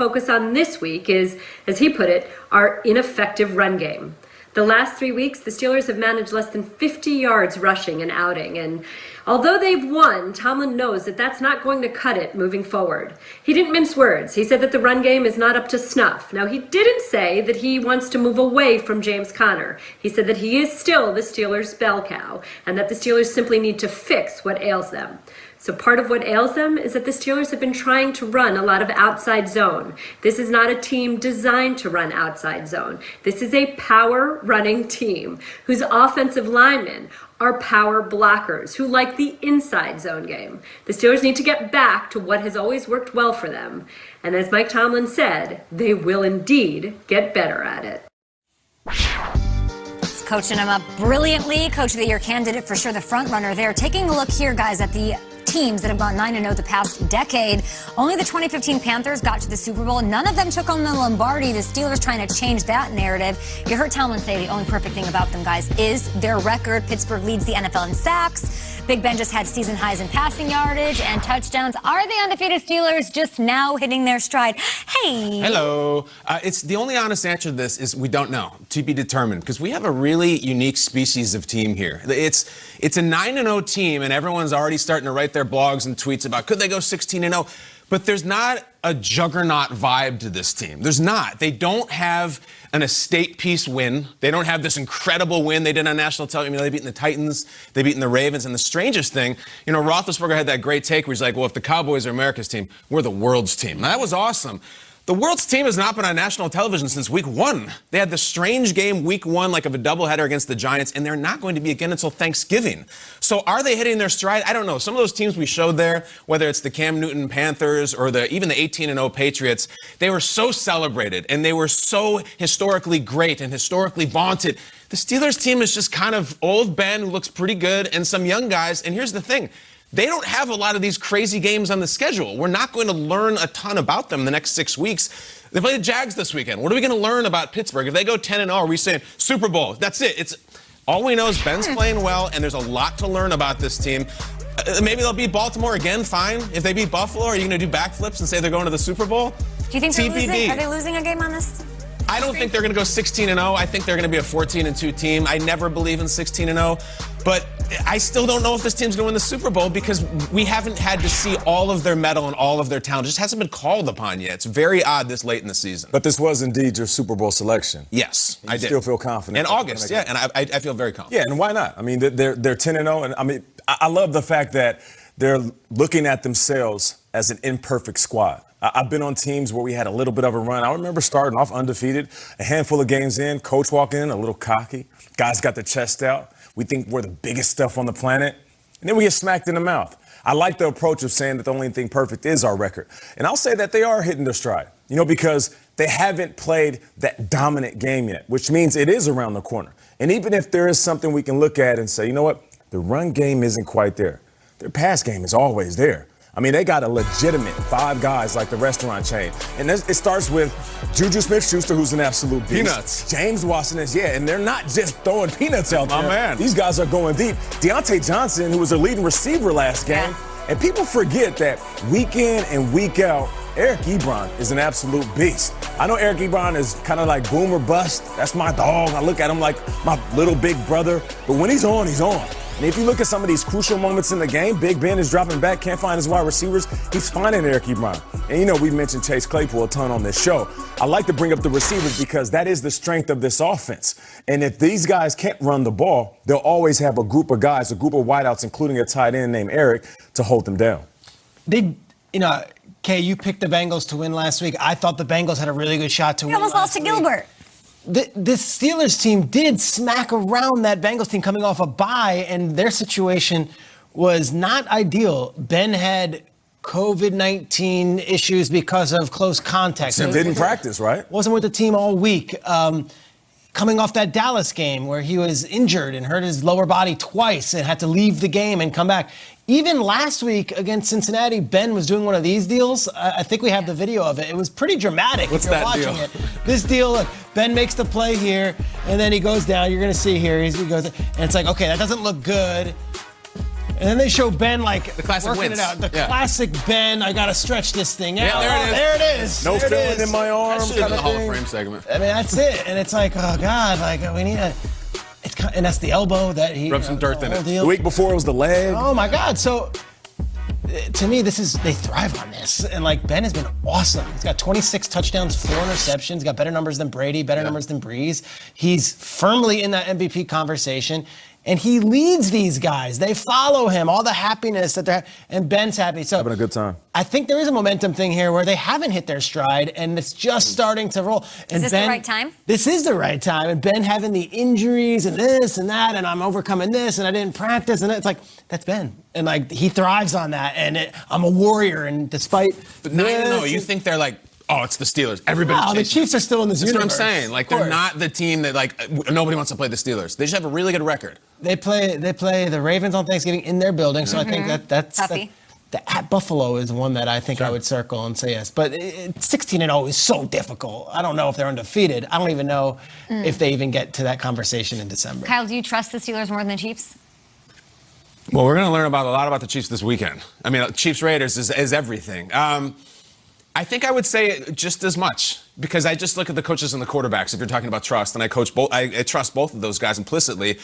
focus on this week is, as he put it, our ineffective run game. The last 3 weeks, the Steelers have managed less than 50 yards rushing and outing, and although they've won, Tomlin knows that that's not going to cut it moving forward. He didn't mince words. He said that the run game is not up to snuff. Now, he didn't say that he wants to move away from James Conner. He said that he is still the Steelers' bell cow, and that the Steelers simply need to fix what ails them. So part of what ails them is that the Steelers have been trying to run a lot of outside zone. This is not a team designed to run outside zone. This is a power running team whose offensive linemen are power blockers who like the inside zone game. The Steelers need to get back to what has always worked well for them. And as Mike Tomlin said, they will indeed get better at it. It's coaching them up brilliantly. Coach of the Year candidate for sure, the front runner there. Taking a look here, guys, at the teams that have gone 9-0 the past decade. Only the 2015 Panthers got to the Super Bowl. None of them took on the Lombardi. The Steelers trying to change that narrative. You heard Tomlin say the only perfect thing about them, guys, is their record. Pittsburgh leads the NFL in sacks. Big Ben just had season highs in passing yardage and touchdowns. Are the undefeated Steelers just now hitting their stride? Hey. Hello. It's the only honest answer to this is we don't know, to be determined, because we have a really unique species of team here. It's a 9-0 team, and everyone's already starting to write their blogs and tweets about could they go 16-0, but there's not a juggernaut vibe to this team. There's not. They don't have an estate piece win. They don't have this incredible win they did on national television. They beat the Titans, they beat the Ravens, and the strangest thing, Roethlisberger had that great take where he's like, well, if the Cowboys are America's team, we're the world's team. Now, that was awesome. The world's team has not been on national television since week 1. They had the strange game week 1, like of a doubleheader against the Giants, and they're not going to be again until Thanksgiving. So are they hitting their stride? I don't know. Some of those teams we showed there, whether it's the Cam Newton Panthers or even the 18-0 Patriots, they were so celebrated, and they were so historically great and historically vaunted. The Steelers team is just kind of old Ben, who looks pretty good, and some young guys. And here's the thing. They don't have a lot of these crazy games on the schedule. We're not going to learn a ton about them the next 6 weeks. They play the Jags this weekend. What are we going to learn about Pittsburgh? If they go 10-0, are we saying Super Bowl? That's it. All we know is Ben's playing well, and there's a lot to learn about this team. Maybe they'll beat Baltimore again, fine. If they beat Buffalo, are you going to do backflips and say they're going to the Super Bowl? Do you think they're losing? Are they losing a game on this? I don't think they're going to go 16-0. I think they're going to be a 14-2 team. I never believe in 16-0. But I still don't know if this team's going to win the Super Bowl because we haven't had to see all of their mettle and all of their talent. It just hasn't been called upon yet. It's very odd this late in the season. But this was indeed your Super Bowl selection. Yes, I did. Still feel confident. In August, yeah, and I feel very confident. Yeah, and why not? I mean, they're 10-0, and I mean, I love the fact that they're looking at themselves as an imperfect squad. I've been on teams where we had a little bit of a run. I remember starting off undefeated, a handful of games in, coach walking in, a little cocky. Guys got their chest out. We think we're the biggest stuff on the planet. And then we get smacked in the mouth. I like the approach of saying that the only thing perfect is our record. And I'll say that they are hitting their stride, because they haven't played that dominant game yet, which means it is around the corner. And even if there is something we can look at and say, you know what, the run game isn't quite there. Their pass game is always there. I mean, they got a legitimate 5 guys like the restaurant chain. And it starts with Juju Smith-Schuster, who's an absolute beast. Peanuts. James Washington, and they're not just throwing peanuts out there. My man. These guys are going deep. Deontay Johnson, who was their leading receiver last game. And people forget that week in and week out, Eric Ebron is an absolute beast. I know Eric Ebron is kind of like boom or bust. That's my dog. I look at him like my little big brother. But when he's on, he's on. And if you look at some of these crucial moments in the game, Big Ben is dropping back, can't find his wide receivers. He's finding Eric Ebron. And we mentioned Chase Claypool a ton on this show. I like to bring up the receivers because that is the strength of this offense. And if these guys can't run the ball, they'll always have a group of guys, a group of wideouts, including a tight end named Eric, to hold them down. Kay, you picked the Bengals to win last week. I thought the Bengals had a really good shot to win. You almost lost to Gilbert. The Steelers team did smack around that Bengals team coming off a bye, and their situation was not ideal. Ben had COVID-19 issues because of close contact. So didn't practice, right? Wasn't with the team all week. Coming off that Dallas game where he was injured and hurt his lower body twice and had to leave the game and come back. Even last week against Cincinnati, Ben was doing one of these deals. I think we have the video of it. It was pretty dramatic. What's if you're that watching deal? it. This deal, look, Ben makes the play here, and then he goes down. You're going to see here. He goes, and it's like, okay, that doesn't look good. And then they show Ben like The classic working wins. it out. The Yeah. classic Ben, I gotta stretch this thing out. Yeah, There it is. No There it feeling is. in my arm. That should have been the Hall of thing. Fame segment. I mean, that's it. And it's like, oh God, like we need a. And that's the elbow that he Rub some dirt in it. The week before it was the leg. Oh my God! So to me, they thrive on this, and like Ben has been awesome. He's got 26 touchdowns, 4 interceptions. He's got better numbers than Brady, better numbers than Breeze. He's firmly in that MVP conversation. And he leads these guys. They follow him. All the happiness that they're and Ben's happy. So Having a good time. I think there is a momentum thing here where they haven't hit their stride, and it's just starting to roll. And Is this the right time? This is the right time. And Ben having the injuries and this and that, and I'm overcoming this, and I didn't practice, and it's like that's Ben, and like he thrives on that. And I'm a warrior, and despite But 9-0, you think they're like, oh, it's the Steelers. Everybody. wow, the Chiefs are still in this That's what I'm universe. saying. Like Of they're course. not the team that like nobody wants to play the Steelers. They just have a really good record. They play the Ravens on Thanksgiving in their building, so I think that's Toughie. the at Buffalo is one that I think I would circle and say yes. But 16-0 is so difficult. I don't know if they're undefeated. I don't even know if they even get to that conversation in December. Kyle, do you trust the Steelers more than the Chiefs? Well, we're going to learn a lot about the Chiefs this weekend. I mean, Chiefs Raiders is everything. I think I would say just as much because I just look at the coaches and the quarterbacks. If you're talking about trust, and I coach both, I trust both of those guys implicitly.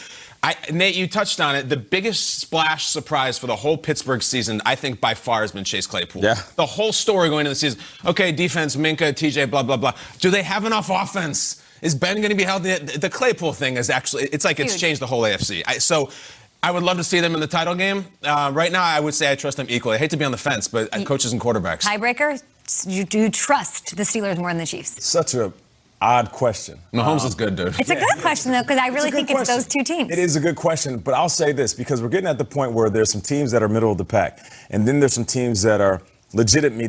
Nate, you touched on it. The biggest splash surprise for the whole Pittsburgh season, I think, by far has been Chase Claypool. Yeah. The whole story going into the season. Okay, defense, Minka, TJ, blah blah blah. Do they have enough offense? Is Ben going to be healthy? The Claypool thing is actually, it's like it's Huge. changed the whole AFC. So I would love to see them in the title game. Right now, I would say I trust them equally. I hate to be on the fence, but coaches and quarterbacks. Tiebreaker? You do trust the Steelers more than the Chiefs? Such a odd question. Mahomes is good, dude. It's a good question, though, because I really It's a think good it's those two teams. It is a good question, but I'll say this because we're getting at the point where there's some teams that are middle of the pack, and then there's some teams that are legitimately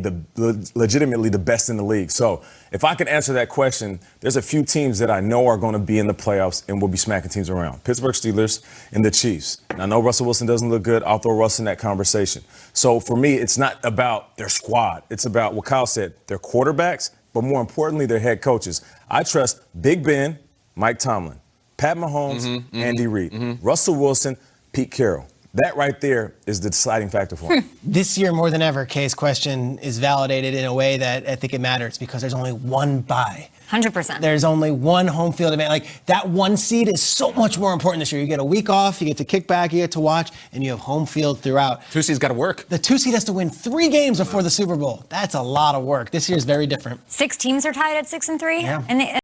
the best in the league. So if I could answer that question, there's a few teams that I know are going to be in the playoffs and will be smacking teams around. Pittsburgh Steelers and the Chiefs. And I know Russell Wilson doesn't look good. I'll throw Russ in that conversation. So for me, it's not about their squad. It's about what Kyle said, their quarterbacks, but more importantly, their head coaches. I trust Big Ben, Mike Tomlin, Pat Mahomes, Andy Reid, Russell Wilson, Pete Carroll. That right there is the deciding factor for me. This year, more than ever, Kay's question is validated in a way that I think it matters because there's only one bye. 100%. There's only one home field advantage. Like that one seed is so much more important this year. You get a week off, you get to kick back, you get to watch, and you have home field throughout. 2 seeds got to work. The 2 seed has to win 3 games before the Super Bowl. That's a lot of work. This year is very different. 6 teams are tied at 6-3. Yeah. And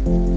you.